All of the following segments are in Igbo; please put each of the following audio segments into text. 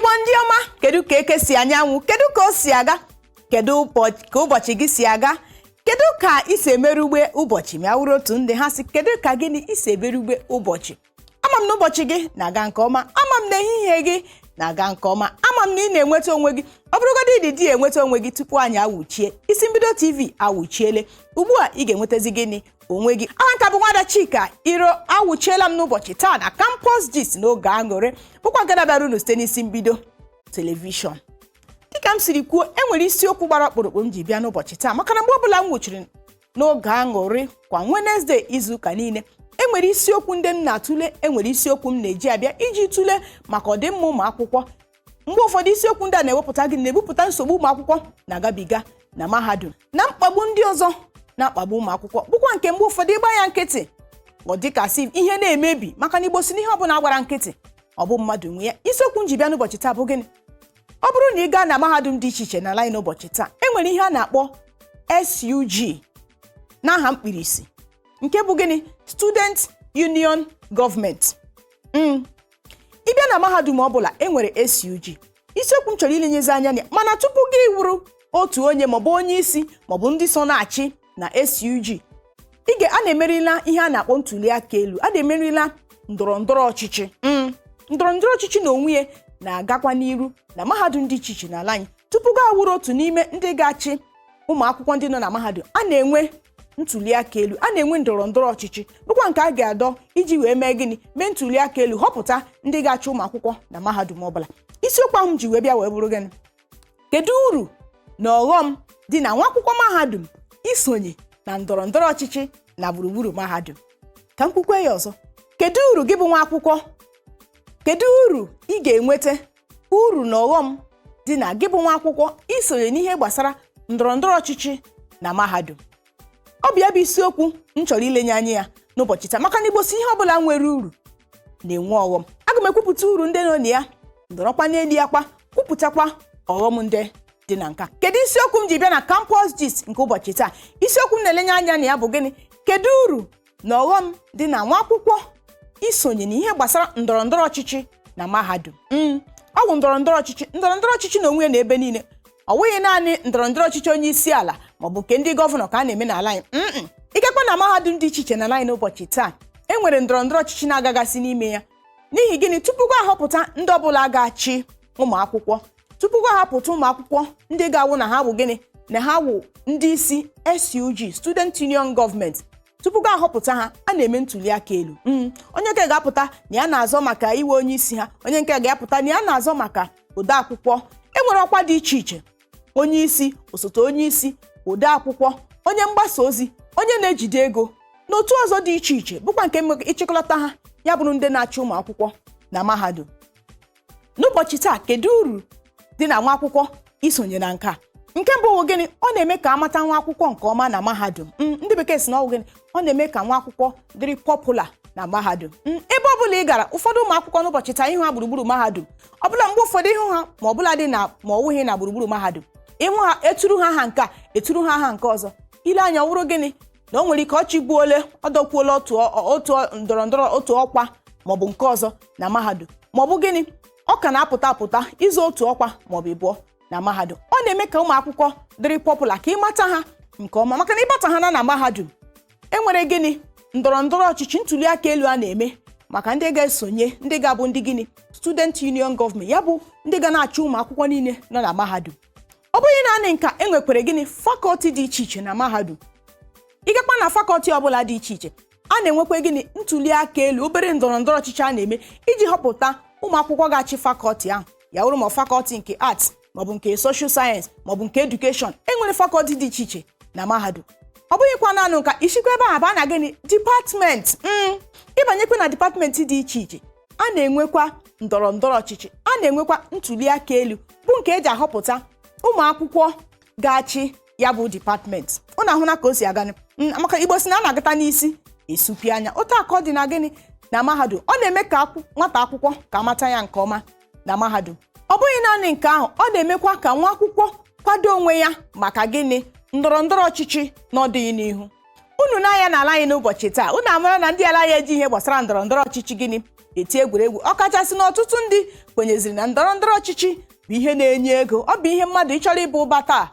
Igbo ndị ọma, kedu ka eke si anyanwụ, kedu ka o si aga, kedu ka ụbọchị gị si aga, kedu ka isi emerugbe ụbọchị ma wụrụ otu ndị ha si kedu ka gịnị isi emerugbe ụbọchị. Ama m na ụbọchị gị na-aga nke ọma, ama m na ehihie gị na-aga nke ọma, ama m na ị na-enweta onwe gị, ọ bụrụgodị ịdị enweta onwe gị tupu anyị awụchie isi mbido TV awụchiele. Ugbu a ị ga-enwetazi gịnị onwe gị. Aha nka bụ Nwada Chika Iro awụchiela m n'ụbọchị taa na Campus Gist n'oge aṅụrị bụkwa nke dabara unu site n'isi mbido telivishọn. Dịka m siri kwuo, enwere isiokwu gbara ọkpụrụkpụ m ji bịa n'ụbọchị taa maka na mgbe ọbụla m nwụchiri n'oge aṅụrị kwa Wednesday izuụka niile, enwere isiokwu ndị m na-atụle, enwere isiokwu m na-eji abịa iji tụle maka ọdịmma ụmụ akwụkwọ. Mgbe ụfọdụ isiokwu ndị a na-ewepụta gị na-ebupụta nsogbu ụmụ akwụkwọ na-agabiga na mahadum na mkpagbu ndị ọzọ na-akpagbu ụmụ akwụkwọ, bụkwa nke mgbe ụfọdụ ịgba ya nkịtị ọ dịkasị ihe na-emebi maka na Igbo si n'ihe ọbụla gbara nkịtị ọ bụ mmadụ nwe ya. Isiokwu m ji bịa n'ụbọchị taa bụ gịnị? Ọ bụrụ na ị gaa na mahadum dị iche iche n'ala anyị n'ụbọchị taa, enwere ihe a na-akpọ SUG n'aha mkpirisi, nke bụ gịnị? Student Union Government. Ị bịa na mahadum ọbụla enwere SUG. Isiokwu m chọrọ ilenyezi anya na mana tupu gị wụrụ otu onye maọbụ onye isi maọbụ ndị so na-achị na SUG, a na-emerila ihe a na-akpọ ntuli aka elu, a na-emerila ndọrọndọrọ ọchịchị. Ndọrọndọrọ ọchịchị na onwe ya na-agakwa n'iru na mahadum dị iche iche n'ala anyị. Tupu gaa wụrụ otu n'ime ndị ga-achị ụmụ akwụkwọ ndị nọ na mahadum, a na-enwe ntuli aka elu, a na-enwe ndọrọndọrọ ọchịchị bụkwa nke a ga-adọ iji wee mee gịnị? Mee ntuli aka elu, họpụta ndị ga-achị ụmụ akwụkwọ na mahadum ọbụla. Isiokwu ahụ m ji wee bịa wee bụrụ gịnị? Kedu uru na ọghọm dị na nwa akwụkwọ mahadum isonye na ndọrọndọrọ ọchịchị na gburugburu mahadum? Ka m kwukwe ya ọzọ. Kedu uru gị bụ nwa akwụkwọ? Kedu uru ị ga-enweta? Uru na ọghọm dị na gị bụ nwa akwụkwọ isonye n'ihe gbasara ndọrọndọrọ ọchịchị na mahadum. Ọ bụ ya bụ isiokwu m chọrọ ilenye anya ya n'ụbọchị taa maka na Igbo si ihe ọbụla nwere uru na-enwe ọghọm. Aga m ekwupụta uru ndị nọ na ya, ndọrọkwa n'elu ya kwa, kwupụtakwa ọghọm ndị dị na nka. Kedu isiokwu m ji bịa na Campus Gist nke ụbọchị taa? Isiokwu m na-elenye anya na ya bụ gịnị? Kedu uru na ọghọm dị na nwa akwụkwọ isonye n'ihe gbasara ndọrọndọrọ ọchịchị na mahadum. Ọ bụ ndọrọndọrọ ọchịchị na onwe ya na ebe niile. Ọ wụghị naanị ndọrọndọrọ ọchịchị onye isi ala maọbụ nke ndị gọvanọ ka a na-eme n'ala anyị. Ịgakwa na mahadum dị iche iche n'ala anyị n'ụbọchị taa, enwere ndọrọndọrọ ọchịchị na-agagasị n'ime ya. N'ihi gịnị? Tupu gị ahọpụta ndị ọbụla ga-achị ụmụ akwụkwọ, tupu gị ahọpụta ụmụ akwụkwọ ndị ga-awụ na ha bụ gịnị? Na ha wụ ndị isi SUG, Student Union Government. Tupu gị ahọpụta ha, a na-eme ntuli aka elu. Onye nke ga-apụta na ya na-azọ maka iwe onye isi ha, onye nke ga-apụta na ya na-azọ maka ode akwụkwọ. Enwere ọkwa dị iche iche: onye isi, osote onye isi, ode akwụkwọ, onye mgbasa ozi, onye na-ejide ego na otu ọzọ dị iche iche, bụkwa nke ịchịkọlata ha ya bụrụ ndị na-achị ụmụ akwụkwọ na mahadum. N'ụbọchị taa, kedu uru dị na nwa akwụkwọ isonye na nke a? Nke mbụ bụ gịnị? Ọ na-eme ka amata nwa akwụkwọ nke ọma na mahadum. Ndị bekee si na ọ bụ gịnị? Ọ na-eme ka nwa akwụkwọ dịrị popular na mahadum. Ebe ọbụla ị gara, ụfọdụ ụmụ akwụkwọ n'ụbọchị taa ihu ha gburugburu mahadum. Ọbụla mgbe ụfọdụ ihu ha ma ọbụla dị na ma ọ wụghị na gburugburu mahadum, ịhụ ha eturu ha aha nke a, eturu ha aha nke ọzọ. Ile anya wụrụ gịnị? Na o nwere ike ọ chịgbuole, ọ dọkwuola otu ndọrọndọrọ otu ọkwa maọbụ nke ọzọ na mahadum, maọbụ gịnị? Ọ ka na-apụta apụta ịzụ otu ọkwa maọbụ ịbụọ na mahadum. Ọ na-eme ka ụmụ akwụkwọ dịrị popular, ka ịmata ha nke ọma, maka na ịbata ha na mahadum enwere gịnị? Ndọrọndọrọ ọchịchị, ntuli aka elu a na-eme maka ndị ga-esonye, ndị ga-abụ ndị gịnị? Student Union Government, ya bụ ndị ga na-achị ụmụ akwụkwọ niile nọ na mahadum. Ọ bụghị naanị nka, enwekwere gịnị? Fakọlti dị iche iche na mahadum. Ịgakwa na fakọlti ọbụla dị iche iche, a na-enwekwa gịnị? Ntuli aka elu, obere ndọrọndọrọ ọchịchị a na-eme iji họpụta ụmụ akwụkwọ ga-achị fakọlti ahụ. Ya wụrụ ma fakọlti nke arts maọbụ nke social science maọbụ nke education. Enwere fakọlti dị iche iche na mahadum. Ọ bụghịkwa naanị nka, isikwa ebe ahụ bụ a na gịnị? Dipatmenti. Ịbanyekwa na dipatmenti dị iche iche, a na-enwekwa ndọrọndọrọ ọchịchị, a na-enwekwa ntuli aka elu, bụ nke eji ahọpụta ụmụ akwụkwọ ga-achị ya bụ dipatmenti. Unu ahụ na ka o si aga maka Igbo si na a na-agata n'isi esupi anya. Otu aka ọ dị na gịnị? Na mahadum. Ọ na-eme ka nwata akwụkwọ ka amata ya nke ọma na mahadum. Ọ bụghị naanị nke ahụ, ọ na-emekwa ka nwa akwụkwọ kwado onwe ya maka gịnị? Ndọrọndọrọ ọchịchị n'ọdịnihu. Unu na-anya n'ala anyị n'ụbọchị taa, unu amara na ndị ala ya eji ihe gbasara ndọrọndọrọ ọchịchị gịnị? eti egwuregwu. Ọkachasị na ọtụtụ ndị kwenyeziri na ndọrọ ndọrọ ọchịchị bụ ihe na-enye ego. Ọ bụ ihe mmadụ ịchọrọ ịbụ ụba taa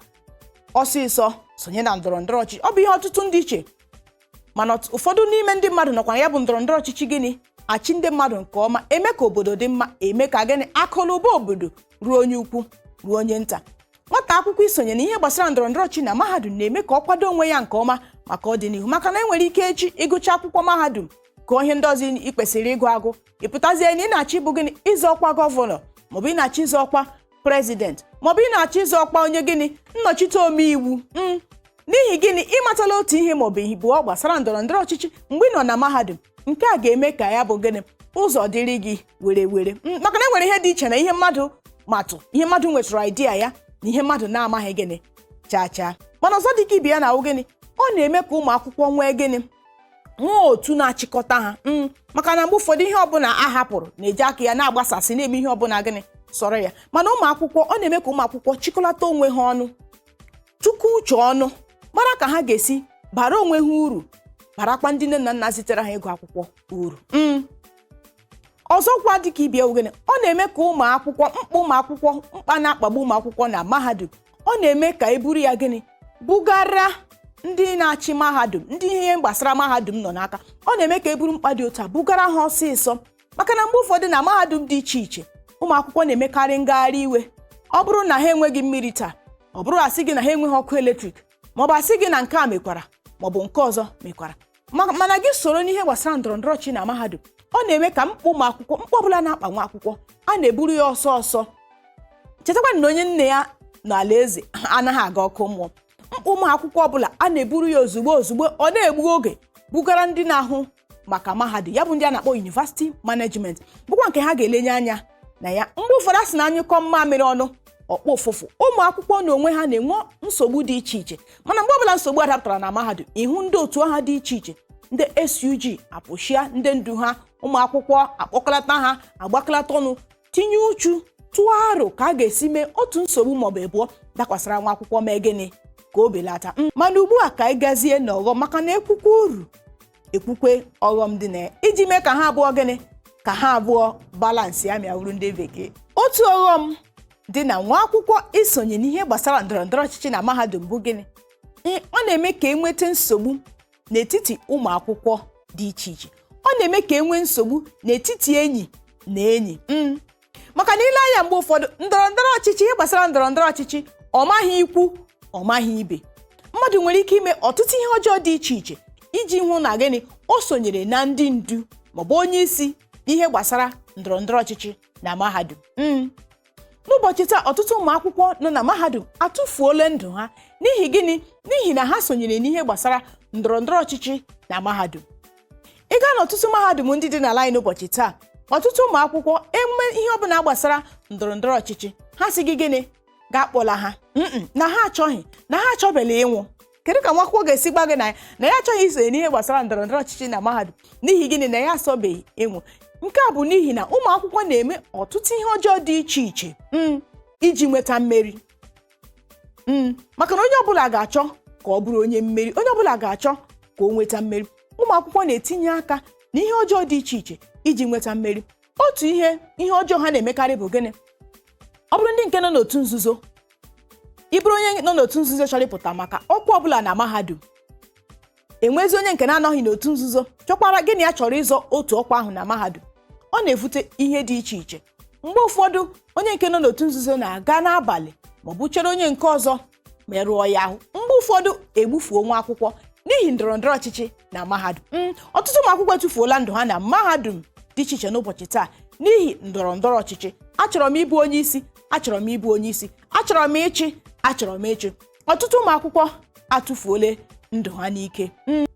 ọsịsọ sonye na ndọrọ ndọrọ ọchịchị. Ọ bụ ihe ọtụtụ ndị iche, mana ụfọdụ n'ime ndị mmadụ nọkwa ya bụ ndọrọ ndọrọ ọchịchị gịnị achị ndị mmadụ nke ọma, eme ka obodo dị mma, eme ka gịnị akụlụba obodo ruo onye ukwu ruo onye nta. Nwata akwụkwọ isonye na ihe gbasara ndọrọ ndọrọ ọchịchị na mahadum na-eme ka ọ kwado onwe ya nke ọma maka ọdịnihu, maka na enwere ike echi ịgụcha akwụkwọ mahadum ka ihe ndị ọzọ ị kwesịrị ịgụ agụ, ịpụtazie na ị na-achọ ịbụ gịnị ịzọ ọkwa gọvanọ, maọbụ ị na-achọ ịzọ ọkwa prezident, maọbụ ị na-achọ ịzọ ọkwa onye gịnị nnọchite omeiwu. N'ihi gịnị ịmatala otu ihe maọbụ ihe bụ gbasara ndọrọ ndọrọ ọchịchị mgbe ị nọ na mahadum, nke a ga-eme ka ya bụ gịnị ụzọ dịrị gị were were, maka na enwere ihe dị iche na ihe mmadụ matụ, ihe mmadụ nwetara idea ya na ihe mmadụ na-amaghị gịnị chaa. Mana ọzọ dị ka ibe ya na awụ gịnị ọ na-eme ka ụmụ akwụkwọ nwee gịnị nwee otu na-achịkọta ha, maka na mgbe ụfọdụ ihe ọbụla a hapụrụ na-eji aka ya na-agbasasị na-eme ihe ọbụla gịnị sọrọ ya. Mana ụmụ akwụkwọ ọ na-eme ka ụmụ akwụkwọ chịkọlata onwe ha ọnụ, tụkọ uche ọnụ, mara ka ha ga-esi bara onwe ha uru, barakwa ndị nne na nna zitere ha ịgụ akwụkwọ uru. Ọzọkwa dịka ibia gịnị ọ na-eme ka ụmụ akwụkwọ mkpa na-akpagbu ụmụ akwụkwọ na mahadum, ọ na-eme ka eburu ya gịnị bugara ndị na-achị mahadum, ndị ihe gbasara mahadum nọ n'aka. Ọ na-eme ka eburu mkpa dị otu a bugara ha ọsịsọ, maka na mgbe ụfọdụ na mahadum dị iche iche ụmụ akwụkwọ na-emekarị ngagharị iwe. Ọ bụrụ na ha enweghị mmiri taa, ọ bụrụ asị gị na ha enweghị ọkụ eletrik, maọbụ asị gị na nke a mekwara maọbụ nke ọzọ mekwara, mana gị soro n'ihe gbasara ndọrọ ndọrọ ọchịchị na mahadum, ọ na-eme ka ụmụ akwụkwọ mkpa ọbụla na-akpa nwa akwụkwọ a na-eburu ya ọsọ ọsọ. Chetakwa na onye nne ya n'ala eze anaghị aga ọkụ mmụọ. Mkpa ụmụ akwụkwọ ọbụla a na-eburu ya ozugbo ọ na-egbu oge bugara ndị na-ahụ maka mahadum, ya bụ ndị a na-akpọ university management, bụkwa nke ha ga-elenye anya na ya. Mgbe ụfọdụ asị na anyụkọ mmamịrị ọnụ ọkpọ ụfụfụ, ụmụ akwụkwọ na onwe ha na-enwe nsogbu dị iche iche. Mana mgbe ọbụla nsogbu adapụtara na mahadum, ịhụ ndị otu ha dị iche iche, ndị SUG apụchia ndị ndu ha, ụmụ akwụkwọ akpọkọlata ha, agbakọlata ọnụ, tinye uchu, tụọ aro ka a ga-esi mee otu nsogbu maọbụ abụọ dakwasara nwa akwụkwọ mee gịnị ka o belata. Mana ugbu a ka anyị gazie n'ọghọm, maka na ekwukwe uru ekwukwe ọghọm dị na ya, iji mee ka ha abụọ gịnị ka ha abụọ balansị ya mịawuru ndị bekee. Otu ọghọm dị na nwa akwụkwọ isonye n'ihe gbasara ndọrọ ndọrọ ọchịchị na mahadum bụ gịnị ọ na-eme ka enweta nsogbu n'etiti ụmụ akwụkwọ dị iche iche. Ọ na-eme ka enwee nsogbu n'etiti enyi na enyi, maka na ile anya mgbe ụfọdụ ndọrọ ndọrọ ọchịchị, ihe gbasara ndọrọ ndọrọ ọchịchị ọ maghị ikwu ọ maghị ibe. Mmadụ nwere ike ime ọtụtụ ihe ọjọọ dị iche iche iji hụ na gịnị o sonyere na ndị ndu maọbụ onye isi n'ihe gbasara ndọrọ ndọrọ ọchịchị na mahadum. N'ụbọchị taa ọtụtụ ụmụ akwụkwọ nọ na mahadum atụfuola ndụ ha n'ihi gịnị? N'ihi na ha sonyere n'ihe gbasara ndọrọ ndọrọ ọchịchị na mahadum. Ị gaa n'ọtụtụ mahadum ndị dị n'ala anyị n'ụbọchị taa, ọtụtụ ụmụ akwụkwọ emume ihe ọbụla gbasara ndọrọ ndọrọ ọchịchị ha si gị gịnị ga-akpọla ha na ha achọghị, na ha achọbela ịnwụ. Kedu ka nwa akwụkwọ ga-esi gba gị na ya achọghị isonye n'ihe gbasara ndọrọ ndọrọ ọchịchị na mahadum n'ihi gịnị? Na ya asọbeghị ịnwụ. Nke a bụ n'ihi na ụmụ akwụkwọ na-eme ọtụtụ ihe ọjọọ dị iche iche iji nweta mmeri, maka na onye ọbụla ga-achọ ka ọ bụrụ onye mmeri, onye ọbụla ga-achọ ka o nweta mmeri. Ụmụ akwụkwọ na-etinye aka n'ihe ọjọọ dị iche iche iji nweta mmeri. Otu ihe ọjọọ ha na-emekarị bụ gịnị? Ọ bụrụ ndị nke nọ n'otu nzuzo, ị bụrụ onye nọ n'otu nzuzo chọrọ ịpụta maka ọkwa ọbụla na mahadum, enwezi onye nke na-anọghị n'otu nzuzo chọkwara gịnị ya chọrọ ịzọ otu ọkwa ahụ na mahadum, ọ na-evute ihe dị iche iche. Mgbe ụfọdụ onye nke nọ n'otu nzuzo na-aga n'abalị maọbụ chere onye nke ọzọ merụọ ya ahụ. Mgbe ụfọdụ egbufuo nwa akwụkwọ n'ihi ndọrọ ndọrọ ọchịchị na mahadum. Ọtụtụ ụmụ akwụkwọ etufuola ndụ ha na mahadum dị iche iche n'ụbọchị taa n'ihi ndọrọ ndọrọ ọchịchị. Achọrọ m ịbụ onye isi, achọrọ m ịbụ onye isi, achọrọ m ịchị, achọrọ m ịchị. Ọtụtụ ụmụ akwụkwọ atụfuola ndụ ha n'ike.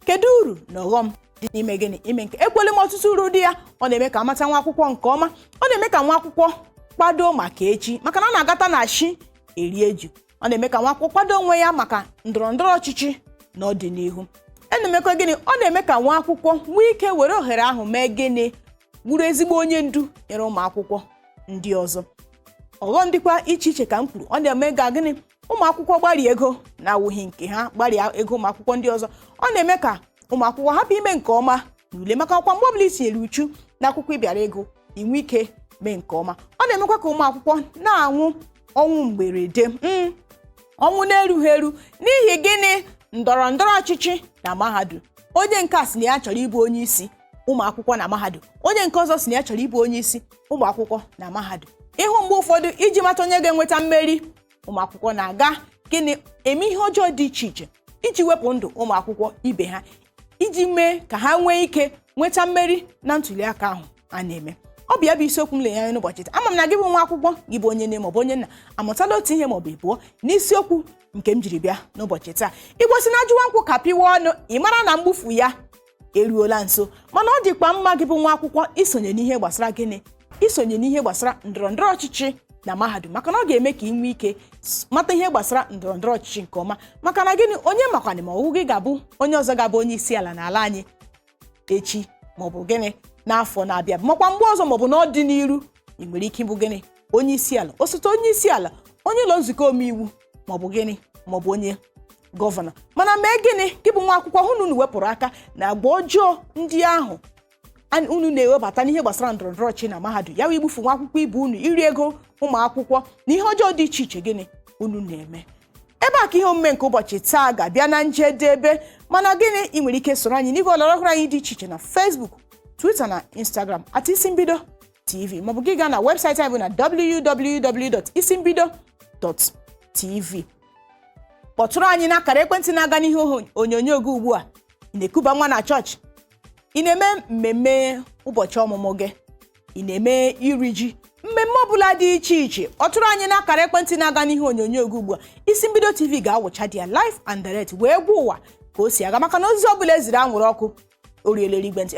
Kedu uru na ọghọm dị n'ime gịnị? Ime nke ekwele m ọtụtụ uru dị ya. Ọ na-eme ka amata nwa akwụkwọ nke ọma, ọ na-eme ka nwa akwụkwọ kwado maka echi, maka na ọ na-agata na shi eri eju. Ọ na-eme ka nwa akwụkwọ kwado onwe ya maka ndọrọ ndọrọ ọchịchị n'ọdịnihu. Na-emekwa gịnị? Ọ na-eme ka nwa akwụkwọ nwee ike were ohere ahụ mee gịnị? Bụrụ ezigbo onye ndu nyere ụmụ akwụkwọ ndị ọzọ. Ọghọm dịkwa iche iche ka m kwuru. Ọ na-eme ga gịnị? Ụmụ akwụkwọ gbarie ego na-awụghị nke ha, gbarie ego ụmụ akwụkwọ ndị ọzọ. Ọ na-eme ka ụmụ akwụkwọ hapụ ime nke ọma n'ule, maka ọkwa mgbe ọbụla itinyere uchu na akwụkwọ ị bịara ịgụ inwe ike mee nke ọma. Ọ na-emekwa ka ụmụ akwụkwọ na-anwụ ọnwụ mberede ọnwụ na-erughị eru n'ihi gịnị? Ndọrọ ndọrọ ọchịchị na mahadum. Onye nke a sị na ya chọrọ ịbụ onye isi ụmụ akwụkwọ na mahadum, onye nke ọzọ sị na ya chọrọ ịbụ onye isi ụmụ akwụkwọ na mahadum. Ịhụ mgbe ụfọdụ iji mata onye ga-enweta mmeri, ụmụ akwụkwọ na-aga gịnị eme ihe ọjọọ dị iche iche iji wepụ ndụ ụmụ akwụkwọ ibe ha, iji mee ka ha nwee ike nweta mmeri na ntuli aka ahụ a na-eme. Ọ bụ ya bụ isiokwu m lenye anya n'ụbọchị taa. Ama m na gị bụ nwa akwụkwọ, gị bụ onye nne maọbụ onye nna, amụtala otu ihe maọbụ ịbụọ n'isiokwu nke m jiri bịa n'ụbọchị taa. Igbo si na ajụwa nkwụ ka pịwa ọnụ, ị mara na mgbufu ya eruola nso. Mana ọ dịkwa mma gị bụ nwa akwụkwọ isonye n'ihe gbasara gịnị? Isonye n'ihe gbasara ndọrọndọrọ ọchịchị na mahadum, maka na ọ ga-eme ka ị nwee ike mata ihe gbasara ndọrọndọrọ ọchịchị nke ọma. Maka na gịnị? Onye makwana ma ọwụ gị ga-abụ onye ọzọ ga-abụ onye isi ala n'ala anyị echi maọbụ gịnị n'afọ na-abịa, makwa mgbe ọzọ maọbụ n'ọdịnihu ị nwere ike ịbụ gịnị? Onye isi ala, osote onye isi ala, onye ụlọ nzukọ omeiwu maọbụ gịnị maọbụ onye gọvanọ. Mana mee gịnị? Gị bụ nwa akwụkwọ, hụ na unu wepụrụ aka na agba ọjọọ ndị ahụ unu na-ewebata n'ihe gbasara ndọrọndọrọ ọchịchị na mahadum. Ya wee igbufu nwa akwụkwọ ibe unu, iri ego ụmụ akwụkwọ na ihe ọjọọ dị iche iche gịnị unu na-eme. Ebe a ka ihe omume nke ụbọchị taa ga-abịa na njedebe. Mana gịnị? Ị nwere ike soro anyị n'igwe ọlọrọ ọhụrụ anyị dị iche iche na Facebook, Twitter na Instagram @isimbido TV, maọbụ gị gaa na webụsaịtị anyị bụ na www.isimbido.tv. Kpọtụrụ anyị n'akara ekwentị na-aga n'ihe onyonyo gị ugbu a. Ị na-ekuba nwa na chọọchị, ị na-eme mmemme ụbọchị ọmụmụ gị, ị na-eme iri ji, mmemme ọbụla dị iche iche, kpọtụrụ anyị n'akara ekwentị na-aga n'ihe onyonyo gị ugbu a. Isimbido TV ga-awụcha dị ya live and direct wee gwa ụwa ka o si aga, maka na ozi ọbụla eziri anwụrụ ọkụ o riela eluigwe ntị.